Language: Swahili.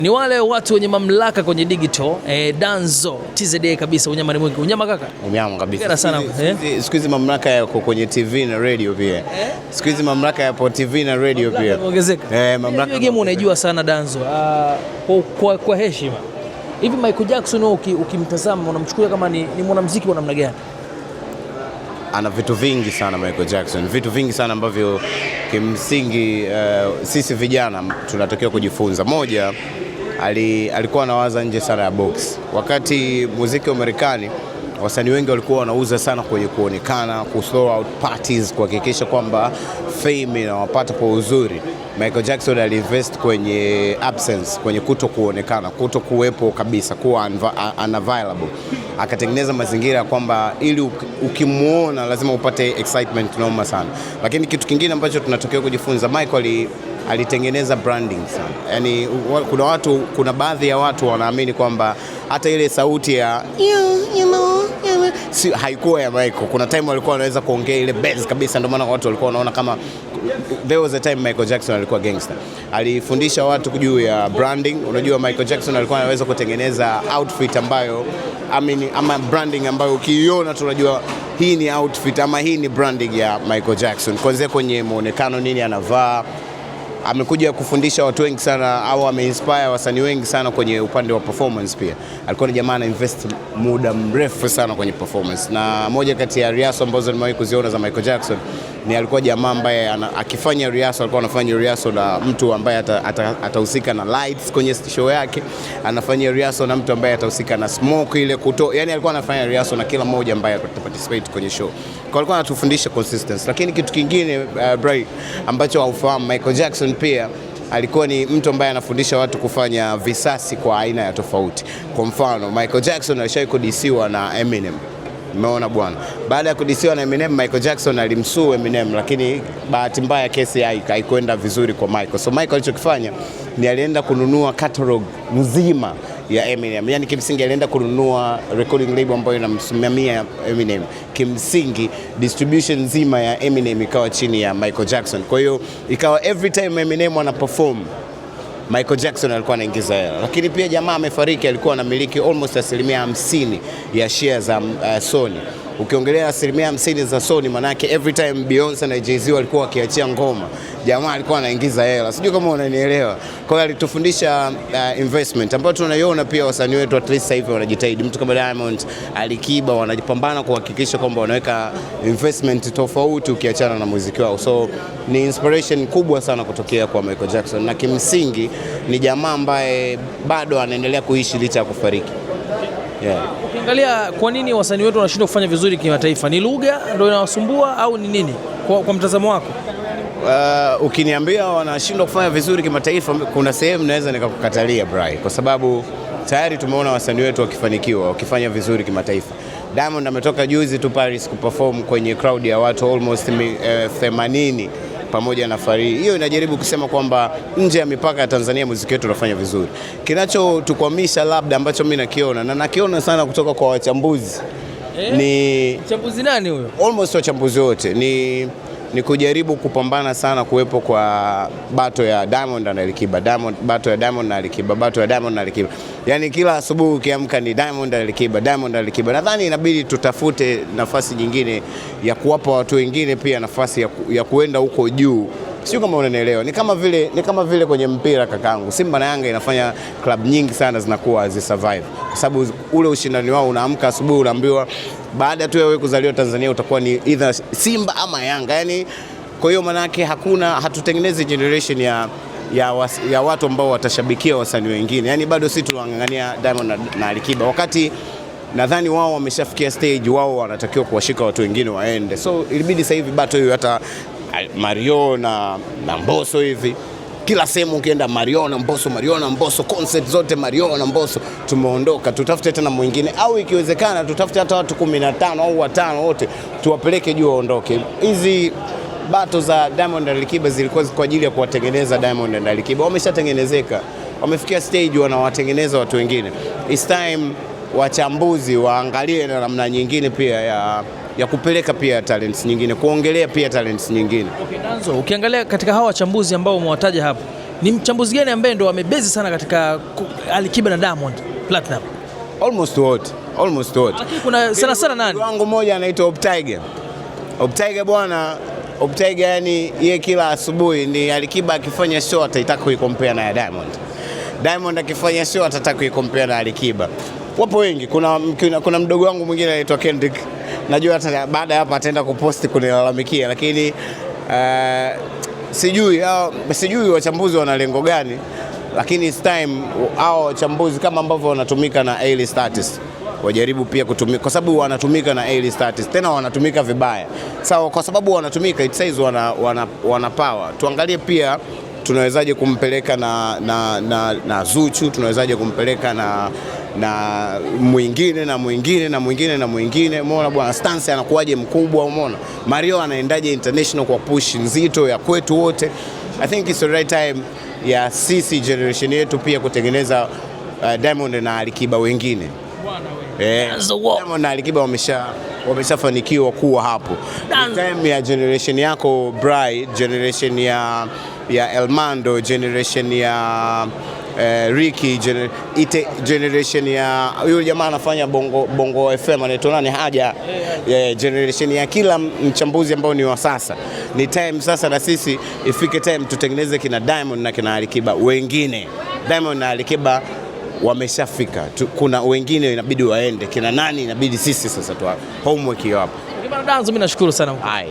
Ni wale watu wenye mamlaka kwenye digital, Danzo, TZA kabisa, unyama ni mwingi. Unyama kaka? Unyama kabisa. Kera sana. Siku hizi mamlaka yako kwenye TV na radio pia. Siku hizi mamlaka yapo TV na radio pia. Ongezeka. Mamlaka. Game unaijua sana Danzo. Kwa heshima. Hivi Michael Jackson ukimtazama unamchukulia kama ni mwanamuziki wa namna gani? Ana vitu vingi sana Michael Jackson, vitu vingi sana ambavyo kimsingi sisi vijana tunatakiwa kujifunza. Moja, alikuwa anawaza nje sana ya box. Wakati muziki wa Marekani wasanii wengi walikuwa wanauza sana kwenye kuonekana, ku slow out parties, kuhakikisha kwamba fame inawapata kwa uzuri. Michael Jackson aliinvest kwenye absence, kwenye kuto kuonekana, kuto kuwepo kabisa, kuwa unavailable. Akatengeneza mazingira kwamba ili ukimuona lazima upate excitement noma sana. Lakini kitu kingine ambacho tunatokea kujifunza, Michael alitengeneza branding sana. Yaani kuna baadhi ya watu wanaamini kwamba hata ile sauti ya haikuwa ya Michael. Kuna time walikuwa wanaweza kuongea ile bass kabisa, ndio maana watu walikuwa wanaona kama there was a time Michael Jackson alikuwa gangster. Alifundisha watu juu ya branding. Unajua Michael Jackson alikuwa anaweza kutengeneza outfit ambayo ama branding ambayo ukiiona tunajua hii ni outfit ama hii ni branding ya Michael Jackson. Kwanza kwenye muonekano, nini anavaa. Amekuja kufundisha watu wengi sana, au ameinspire wasanii wengi sana kwenye upande wa performance pia. Alikuwa ni jamaa ana invest muda mrefu sana kwenye performance. Na moja kati ya rehearsal ambazo nimewahi kuziona za Michael Jackson ni alikuwa jamaa ambaye akifanya rehearsal alikuwa anafanya rehearsal na mtu ambaye atahusika na lights kwenye show yake, anafanya rehearsal na mtu ambaye atahusika na smoke ile yani alikuwa anafanya rehearsal na kila mmoja ambaye ataparticipate kwenye show. Kwa alikuwa anatufundisha consistency. Lakini kitu kingine Bray ambacho haufahamu, Michael Jackson pia alikuwa ni mtu ambaye anafundisha watu kufanya visasi kwa aina ya tofauti. Kwa mfano, Michael Jackson alishawahi kudisiwa na Eminem. Umeona bwana. Baada ya kudisiwa na Eminem, Michael Jackson alimsuu Eminem, lakini bahati mbaya kesi haikwenda vizuri kwa Michael. So Michael alichokifanya ni alienda kununua catalog nzima ya Eminem. Yaani kimsingi alienda kununua recording label ambayo inamsimamia Eminem. Kimsingi distribution nzima ya Eminem ikawa chini ya Michael Jackson. Kwa hiyo ikawa every time Eminem ana perform, Michael Jackson alikuwa anaingiza hela. Lakini pia jamaa amefariki, alikuwa anamiliki almost 50% ya shares za Sony. Ukiongelea 50% za Sony, manake every time Beyonce na Jay-Z walikuwa wakiachia ngoma, jamaa alikuwa anaingiza hela. Sijui kama unanielewa. Kwa hiyo alitufundisha investment ambayo tunaiona pia wasanii wetu at least sasa hivi wanajitahidi. Mtu kama Diamond, Alikiba wanajipambana kuhakikisha kwamba wanaweka investment tofauti ukiachana na muziki wao. So ni inspiration kubwa sana kutokea kwa Michael Jackson, na kimsingi ni jamaa ambaye bado anaendelea kuishi licha ya kufariki. Yeah. Ukiangalia kwa nini wasanii wetu wanashindwa kufanya vizuri kimataifa? Ni lugha ndio inawasumbua au ni nini? Kwa mtazamo wako? Ukiniambia wanashindwa kufanya vizuri kimataifa, kuna sehemu naweza nikakukatalia Bray, kwa sababu tayari tumeona wasanii wetu wakifanikiwa, wakifanya vizuri kimataifa. Diamond ametoka juzi tu Paris kuperform kwenye crowd ya watu almost 80 pamoja na Fari. Hiyo inajaribu kusema kwamba nje ya mipaka ya Tanzania muziki wetu unafanya vizuri. Kinachotukwamisha labda ambacho mimi nakiona sana kutoka kwa wachambuzi ni mchambuzi nani huyo? Almost wachambuzi wote ni kujaribu kupambana sana kuwepo kwa bato ya Diamond na Alikiba, bato ya Diamond na Alikiba, bato ya Diamond na Alikiba. Yaani kila asubuhi ukiamka ni Diamond na Alikiba, Diamond na Alikiba. Nadhani inabidi tutafute nafasi nyingine ya kuwapa watu wengine pia nafasi ya kuenda huko juu. Sio kama unanielewa. Ni kama vile kwenye mpira kakangu. Simba na Yanga inafanya club nyingi sana zinakuwa zisurvive. Kwa sababu ule ushindani wao, unaamka asubuhi unaambiwa baada tu wewe kuzaliwa Tanzania utakuwa ni either Simba ama Yanga. Yaani kwa hiyo manake hatutengenezi generation ya watu ambao watashabikia wasanii wengine. Yaani bado sisi tunangangania Diamond na Alikiba. Wakati nadhani wao wameshafikia stage wao wanatakiwa kuwashika watu wengine waende. So ilibidi sasa hivi bato hiyo hata Mario na Mbosso hivi. Kila sehemu ukienda Mario na Mbosso, concert zote Mario na Mbosso. Tumeondoka, tutafute tena mwingine, au ikiwezekana tutafute hata watu 15 au 5 wote tuwapeleke juu waondoke. Hizi bato za Diamond na Alikiba zilikuwa kwa ajili ya kuwatengeneza Diamond na Alikiba. Wameshatengenezeka, wamefikia stage wanawatengeneza watu wengine. It's time wachambuzi waangalie na namna nyingine pia ya kupeleka pia talents nyingine, kuongelea pia talents nyingine. Okay, Danzo, ukiangalia katika hawa wachambuzi ambao umewataja hapo, Ni mchambuzi gani ambaye ndo amebezi sana katika Alikiba na Diamond Platinum? Almost what? Lakini kuna sana nani? Wangu mmoja anaitwa Optiger. Optiger bwana, Optiger yani yeye kila asubuhi ni Alikiba akifanya show atataka kuikompea na Diamond. Diamond akifanya show atataka kuikompea na Alikiba. Wapo wengi, kuna mdogo wangu mwingine anaitwa Kendrick. Najua hata baada hapa ataenda kuposti kunilalamikia, lakini sijui wachambuzi wana lengo gani, lakini it's time hao wachambuzi kama ambavyo wanatumika na A-list artists wajaribu pia kutumika, kwa sababu wanatumika na A-list artists, tena wanatumika vibaya. Sawa, kwa sababu wanatumika, it says wana power. Tuangalie pia tunawezaje kumpeleka na Zuchu, tunawezaje kumpeleka na mwingine. Umeona bwana, Stance anakuwaje mkubwa, umeona Mario anaendaje international kwa push nzito ya kwetu wote. I think it's the right time ya sisi generation yetu pia kutengeneza Diamond na Alikiba wengine. Diamond na Alikiba wameshafanikiwa kuwa hapo. Time ya generation yako Bry, generation ya Elmando, generation ya Ricky, generation ya yule jamaa anafanya bongo FM anaitwa nani Haja, generation ya kila mchambuzi ambao ni wa sasa. Ni time sasa na sisi ifike time tutengeneze kina Diamond na kina Alikiba wengine. Diamond na Alikiba wameshafika, kuna wengine inabidi waende, kina nani inabidi sisi sasa tu homework hiyo hapo. Bwana Danzo, mimi nashukuru sana. Hai.